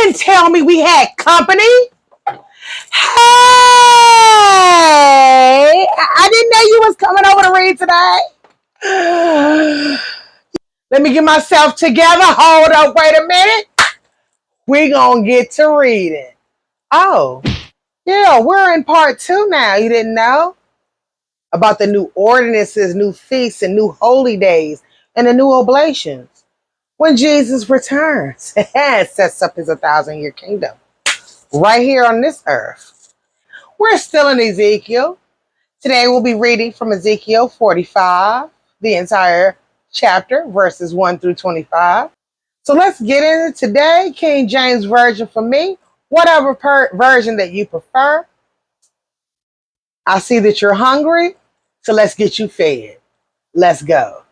didn't tell me we had company. Hey, I didn't know you was coming over to read today. Let me get myself together. Hold up, wait a minute. We gonna get to reading. Oh, yeah, we're in part 2 now. You didn't know? About the new ordinances, new feasts, and new holy days, and the new oblations. When Jesus returns, sets up his 1,000-year kingdom right here on this earth. We're still in Ezekiel. Today we'll be reading from Ezekiel 45, the entire chapter, verses 1 through 25. So let's get into today. King James Version for me, whatever version that you prefer. I see that you're hungry, so let's get you fed. Let's go.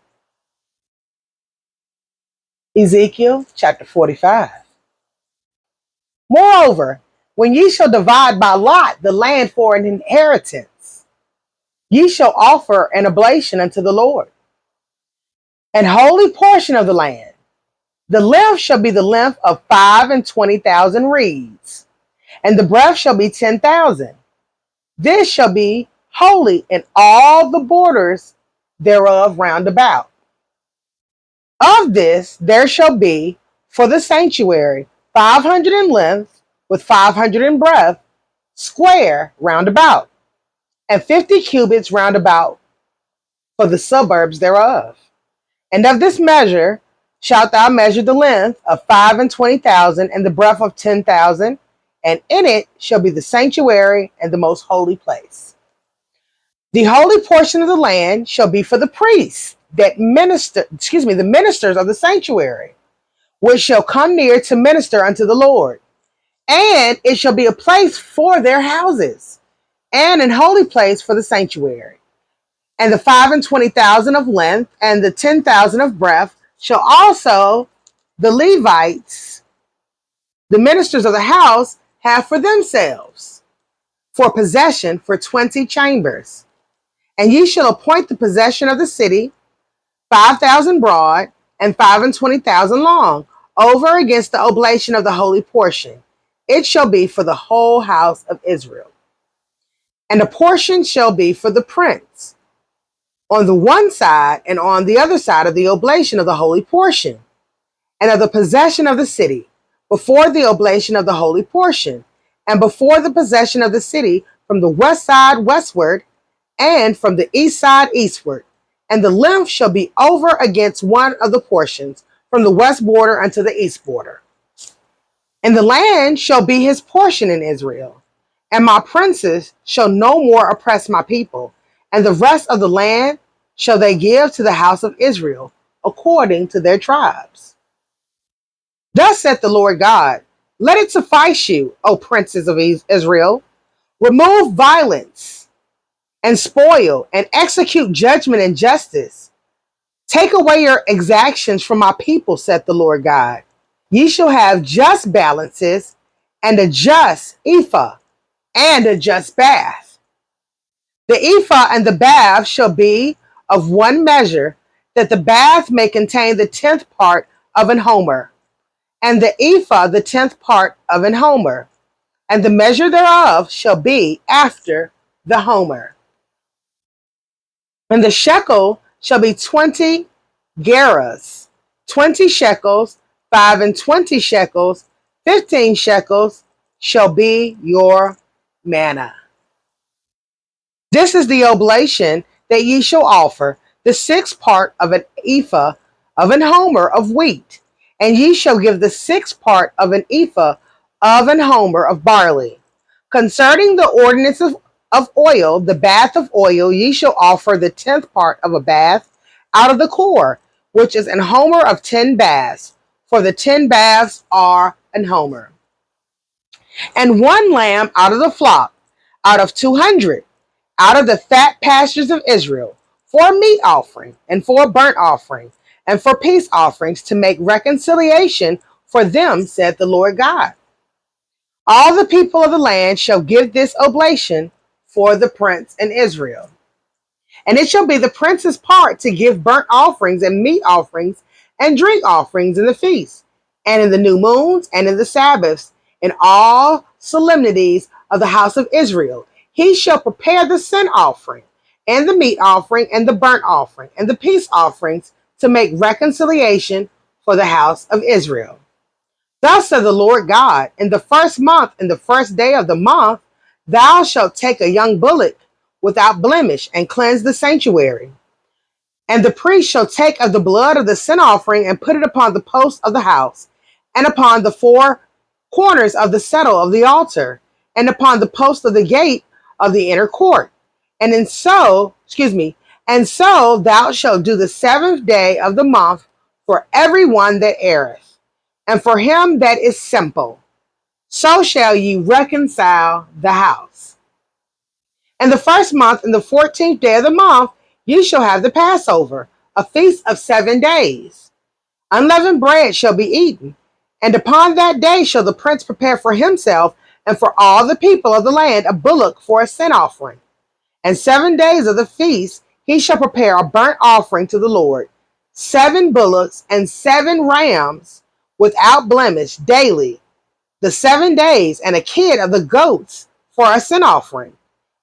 Ezekiel chapter 45. Moreover, when ye shall divide by lot the land for an inheritance, ye shall offer an oblation unto the Lord, an holy portion of the land. The length shall be the length of 25,000 reeds, and the breadth shall be 10,000. This shall be holy in all the borders thereof round about. Of this there shall be for the sanctuary 500 in length, with 500 in breadth, square round about, and 50 cubits round about for the suburbs thereof. And of this measure shalt thou measure the length of 25,000 and the breadth of 10,000, and in it shall be the sanctuary and the most holy place. The holy portion of the land shall be for the priests that the ministers of the sanctuary, which shall come near to minister unto the Lord. And it shall be a place for their houses, and an holy place for the sanctuary. And the 25,000 of length and the 10,000 of breadth shall also the Levites, the ministers of the house, have for themselves, for possession for 20 chambers. And ye shall appoint the possession of the city, 5,000 broad and 25,000 long, over against the oblation of the holy portion. It shall be for the whole house of Israel. And a portion shall be for the prince on the one side and on the other side of the oblation of the holy portion, and of the possession of the city, before the oblation of the holy portion, and before the possession of the city, from the west side westward, and from the east side eastward. And the length shall be over against one of the portions, from the west border unto the east border. And the land shall be his portion in Israel, and my princes shall no more oppress my people, and the rest of the land shall they give to the house of Israel, according to their tribes. Thus saith the Lord God, let it suffice you, O princes of Israel. Remove violence and spoil, and execute judgment and justice. Take away your exactions from my people, saith the Lord God. Ye shall have just balances, and a just ephah, and a just bath. The ephah and the bath shall be of one measure, that the bath may contain the 10th part of an homer, and the ephah the 10th part of an homer, and the measure thereof shall be after the homer. And the shekel shall be 20 gerahs, 20 shekels, 25 shekels, 15 shekels shall be your manna. This is the oblation that ye shall offer, the 6th part of an ephah of an homer of wheat, and ye shall give the 6th part of an ephah of an homer of barley. Concerning the ordinance of oil, the bath of oil, ye shall offer the 10th part of a bath out of the core, which is an homer of 10 baths, for the 10 baths are an homer. And one lamb out of the flock, out of 200, out of the fat pastures of Israel, for a meat offering, and for a burnt offering, and for peace offerings, to make reconciliation for them, said the Lord God. All the people of the land shall give this oblation for the prince in Israel. And it shall be the prince's part to give burnt offerings and meat offerings and drink offerings in the feast, and in the new moons, and in the Sabbaths, in all solemnities of the house of Israel. He shall prepare the sin offering, and the meat offering, and the burnt offering, and the peace offerings, to make reconciliation for the house of Israel. Thus said the Lord God, in the first month, in the first day of the month, thou shalt take a young bullock without blemish, and cleanse the sanctuary. And the priest shall take of the blood of the sin offering, and put it upon the posts of the house, and upon the four corners of the settle of the altar, and upon the post of the gate of the inner court. And so thou shalt do the seventh day of the month for every one that erreth, and for him that is simple. So shall ye reconcile the house. And the first month, in the 14th day of the month, ye shall have the Passover, a feast of 7 days. Unleavened bread shall be eaten, and upon that day shall the prince prepare for himself and for all the people of the land a bullock for a sin offering. And 7 days of the feast he shall prepare a burnt offering to the Lord, 7 bullocks and 7 rams without blemish daily, the 7 days, and a kid of the goats for a sin offering.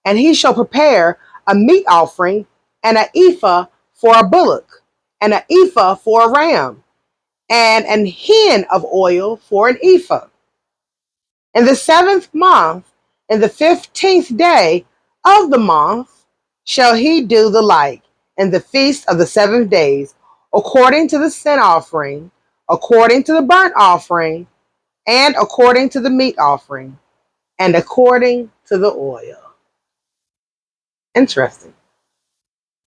And he shall prepare a meat offering, and an ephah for a bullock, and an ephah for a ram, and an hin of oil for an ephah. In the 7th month, in the 15th day of the month, shall he do the like, in the feast of the 7 days, according to the sin offering, according to the burnt offering, and according to the meat offering, and according to the oil. Interesting.